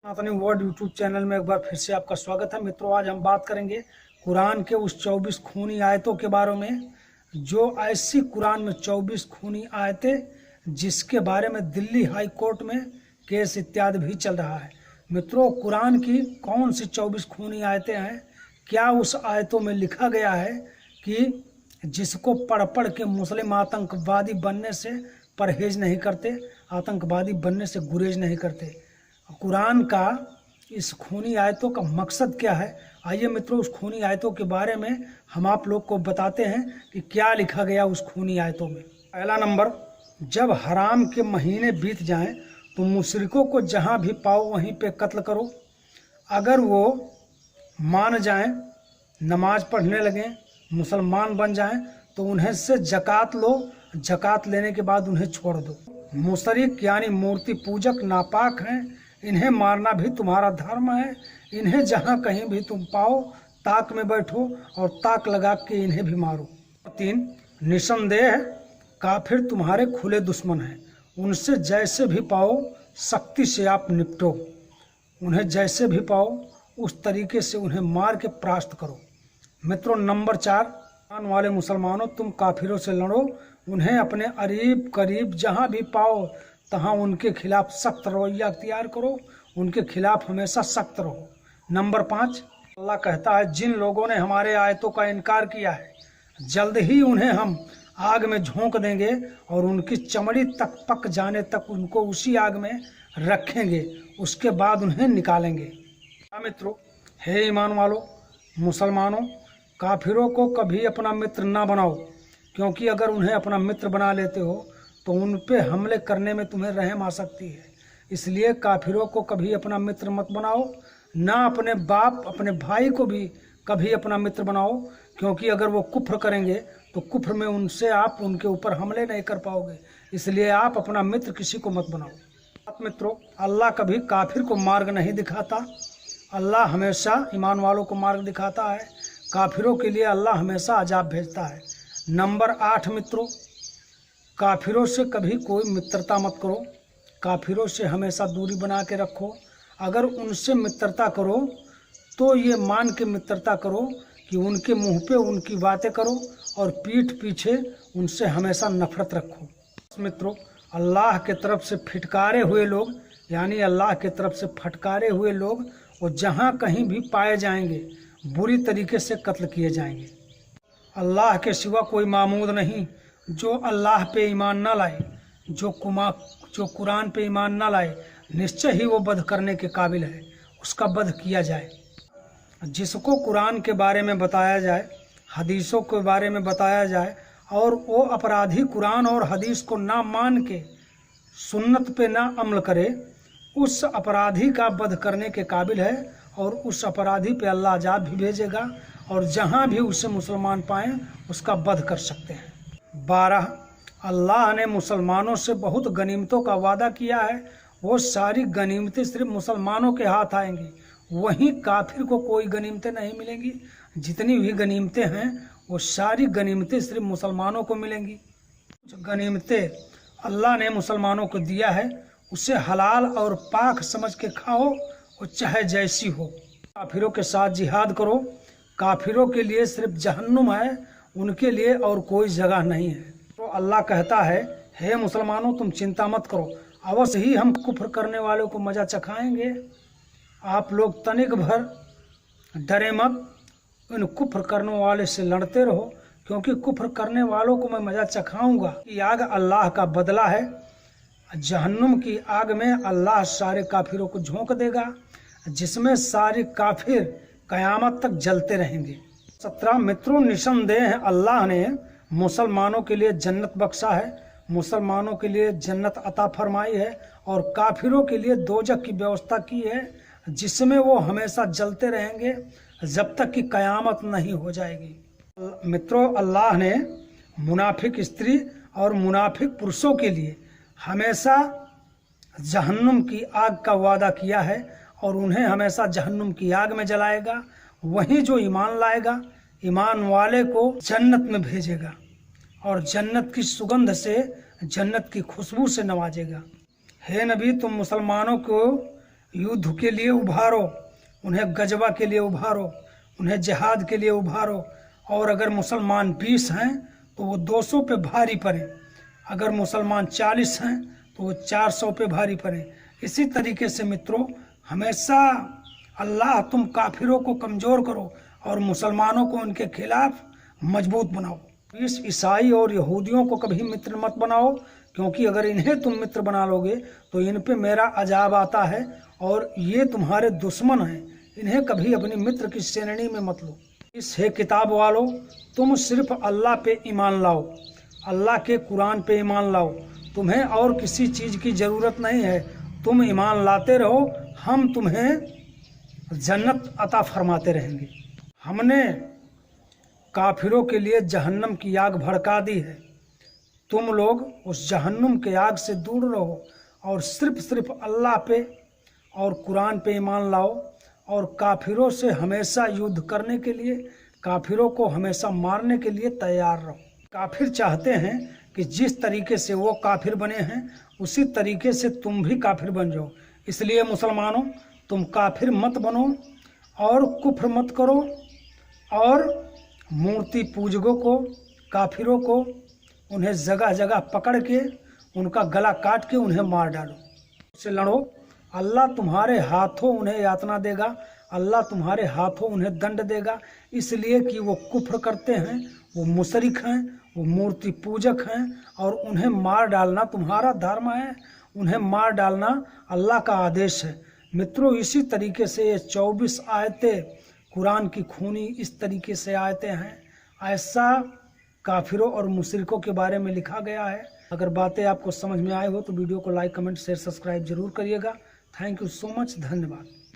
सनातनी world YouTube channel में एक बार फिर से आपका स्वागत है। मित्रों, आज हम बात करेंगे कुरान के उस 24 खूनी आयतों के बारे में, जो ऐसी कुरान में 24 खूनी आयतें जिसके बारे में दिल्ली हाई कोर्ट में केस इत्यादि भी चल रहा है। मित्रों, कुरान की कौन सी 24 खूनी आयतें हैं? क्या उस आयतों में लिखा गया है कि जिसको पढ़ पढ़ के मुस्लिम आतंकवादी बनने से परहेज नहीं करते, आतंकवादी बनने से गुरेज नहीं करते? कुरान का इस खूनी आयतों का मकसद क्या है? आइए मित्रों, उस खूनी आयतों के बारे में हम आप लोग को बताते हैं कि क्या लिखा गया उस खूनी आयतों में। पहला नंबर, जब हराम के महीने बीत जाएं तो मुशरिकों को जहां भी पाओ वहीं पे कत्ल करो। अगर वो मान जाएं, नमाज पढ़ने लगें, मुसलमान बन जाएं तो उन्हें से जक़ात लो, जक़ात लेने के बाद उन्हें छोड़ दो। मुशरिक यानी मूर्ति पूजक नापाक हैं, इन्हें मारना भी तुम्हारा धर्म है। इन्हें जहाँ कहीं भी तुम पाओ ताक में बैठो और ताक लगा के इन्हें भी मारो। 3, निसंदेह काफिर तुम्हारे खुले दुश्मन हैं, उनसे जैसे भी पाओ सख्ती से आप निपटो। उन्हें जैसे भी पाओ उस तरीके से उन्हें मार के परास्त करो। मित्रों, नंबर 4, ईमान वाले मुसलमानों, तुम काफिरों से लड़ो, उन्हें अपने करीब करीब जहाँ भी पाओ तहाँ उनके खिलाफ सख्त रवैया अख्तियार करो, उनके खिलाफ हमेशा सख्त रहो। नंबर 5, अल्लाह कहता है, जिन लोगों ने हमारे आयतों का इनकार किया है जल्द ही उन्हें हम आग में झोंक देंगे और उनकी चमड़ी तक पक जाने तक उनको उसी आग में रखेंगे, उसके बाद उन्हें निकालेंगे। मित्रों, हे ईमान वालों मुसलमानों, काफिरों को कभी अपना मित्र ना बनाओ, क्योंकि अगर उन्हें अपना मित्र बना लेते हो तो उन पे हमले करने में तुम्हें रहम आ सकती है। इसलिए काफिरों को कभी अपना मित्र मत बनाओ, ना अपने बाप अपने भाई को भी कभी अपना मित्र बनाओ, क्योंकि अगर वो कुफ्र करेंगे तो कुफ्र में उनसे आप उनके ऊपर हमले नहीं कर पाओगे। इसलिए आप अपना मित्र किसी को मत बनाओ। मित्रों, अल्लाह कभी काफिर को मार्ग नहीं दिखाता, अल्लाह हमेशा ईमान वालों को मार्ग दिखाता है। काफिरों के लिए अल्लाह हमेशा अजाब भेजता है। नंबर 8, मित्रों, काफिरों से कभी कोई मित्रता मत करो, काफिरों से हमेशा दूरी बना के रखो। अगर उनसे मित्रता करो तो ये मान के मित्रता करो कि उनके मुंह पे उनकी बातें करो और पीठ पीछे उनसे हमेशा नफरत रखो। मित्रों, अल्लाह के तरफ से फिटकारे हुए लोग यानी अल्लाह के तरफ से फटकारे हुए लोग वो जहाँ कहीं भी पाए जाएंगे बुरी तरीके से कत्ल किए जाएंगे। अल्लाह के सिवा कोई मामूद नहीं। जो अल्लाह पे ईमान ना लाए, जो कुरान पे ईमान ना लाए, निश्चय ही वो वध करने के काबिल है, उसका वध किया जाए। जिसको कुरान के बारे में बताया जाए, हदीसों के बारे में बताया जाए और वो अपराधी कुरान और हदीस को ना मान के सुन्नत पे ना अमल करे, उस अपराधी का वध करने के काबिल है और उस अपराधी पे अल्लाह अजाब भी भेजेगा और जहाँ भी उसे मुसलमान पाएँ उसका वध कर सकते हैं। 12, अल्लाह ने मुसलमानों से बहुत गनीमतों का वादा किया है, वो सारी गनीमतें सिर्फ मुसलमानों के हाथ आएंगी, वहीं काफिर को कोई गनीमतें नहीं मिलेंगी। जितनी भी गनीमतें हैं वो सारी गनीमतें सिर्फ मुसलमानों को मिलेंगी। जो गनीमतें अल्लाह ने मुसलमानों को दिया है उसे हलाल और पाक समझ के खाओ, वो चाहे जैसी हो। काफिरों के साथ जिहाद करो, काफिरों के लिए सिर्फ जहन्नुम है, उनके लिए और कोई जगह नहीं है। तो अल्लाह कहता है, हे मुसलमानों, तुम चिंता मत करो, अवश्य ही हम कुफ्र करने वालों को मजा चखाएंगे। आप लोग तनिक भर डरे मत, इन कुफ्र करने वाले से लड़ते रहो, क्योंकि कुफ्र करने वालों को मैं मजा चखाऊंगा। ये आग अल्लाह का बदला है। जहन्नुम की आग में अल्लाह सारे काफिरों को झोंक देगा, जिसमें सारे काफिर कयामत तक जलते रहेंगे। 17, मित्रों, निसंदेह अल्लाह ने मुसलमानों के लिए जन्नत बख्शा है, मुसलमानों के लिए जन्नत अता फरमाई है और काफिरों के लिए दोजख की व्यवस्था की है, जिसमें वो हमेशा जलते रहेंगे जब तक कि कयामत नहीं हो जाएगी। मित्रों, अल्लाह ने मुनाफिक स्त्री और मुनाफिक पुरुषों के लिए हमेशा जहन्नुम की आग का वादा किया है और उन्हें हमेशा जहन्नुम की आग में जलाएगा। वहीं जो ईमान लाएगा, ईमान वाले को जन्नत में भेजेगा और जन्नत की सुगंध से, जन्नत की खुशबू से नवाजेगा। हे नबी, तुम मुसलमानों को युद्ध के लिए उभारो, उन्हें गजवा के लिए उभारो, उन्हें जिहाद के लिए उभारो। और अगर मुसलमान 20 हैं तो वो 200 पे भारी पड़े, अगर मुसलमान 40 हैं तो वो 400 पे भारी पड़े। इसी तरीके से मित्रों, हमेशा अल्लाह तुम काफिरों को कमज़ोर करो और मुसलमानों को उनके खिलाफ मजबूत बनाओ। इस ईसाई और यहूदियों को कभी मित्र मत बनाओ, क्योंकि अगर इन्हें तुम मित्र बना लोगे तो इन पे मेरा अजाब आता है और ये तुम्हारे दुश्मन हैं। इन्हें कभी अपनी मित्र की श्रेणी में मत लो। इस हे किताब वालों, तुम सिर्फ अल्लाह पे ईमान लाओ, अल्लाह के कुरान पे ईमान लाओ। तुम्हें और किसी चीज़ की ज़रूरत नहीं है। तुम ईमान लाते रहो, हम तुम्हें जन्नत अता फरमाते रहेंगे। हमने काफिरों के लिए जहन्नम की आग भड़का दी है। तुम लोग उस जहन्नुम के आग से दूर रहो और सिर्फ अल्लाह पे और कुरान पे ईमान लाओ और काफिरों से हमेशा युद्ध करने के लिए, काफिरों को हमेशा मारने के लिए तैयार रहो। काफिर चाहते हैं कि जिस तरीके से वो काफिर बने हैं उसी तरीके से तुम भी काफिर बन जाओ। इसलिए मुसलमानों, तुम काफिर मत बनो और कुफ्र मत करो और मूर्ति पूजकों को, काफिरों को, उन्हें जगह जगह पकड़ के उनका गला काट के उन्हें मार डालो, उससे लड़ो। अल्लाह तुम्हारे हाथों उन्हें यातना देगा, अल्लाह तुम्हारे हाथों उन्हें दंड देगा, इसलिए कि वो कुफ्र करते हैं, वो मुशरिक हैं, वो मूर्ति पूजक हैं और उन्हें मार डालना तुम्हारा धर्म है, उन्हें मार डालना अल्लाह का आदेश है। मित्रों, इसी तरीके से ये 24 आयतें कुरान की खूनी इस तरीके से आयतें हैं। ऐसा काफिरों और मुशरिकों के बारे में लिखा गया है। अगर बातें आपको समझ में आए हो तो वीडियो को लाइक, कमेंट, शेयर, सब्सक्राइब जरूर करिएगा। Thank you so much. धन्यवाद।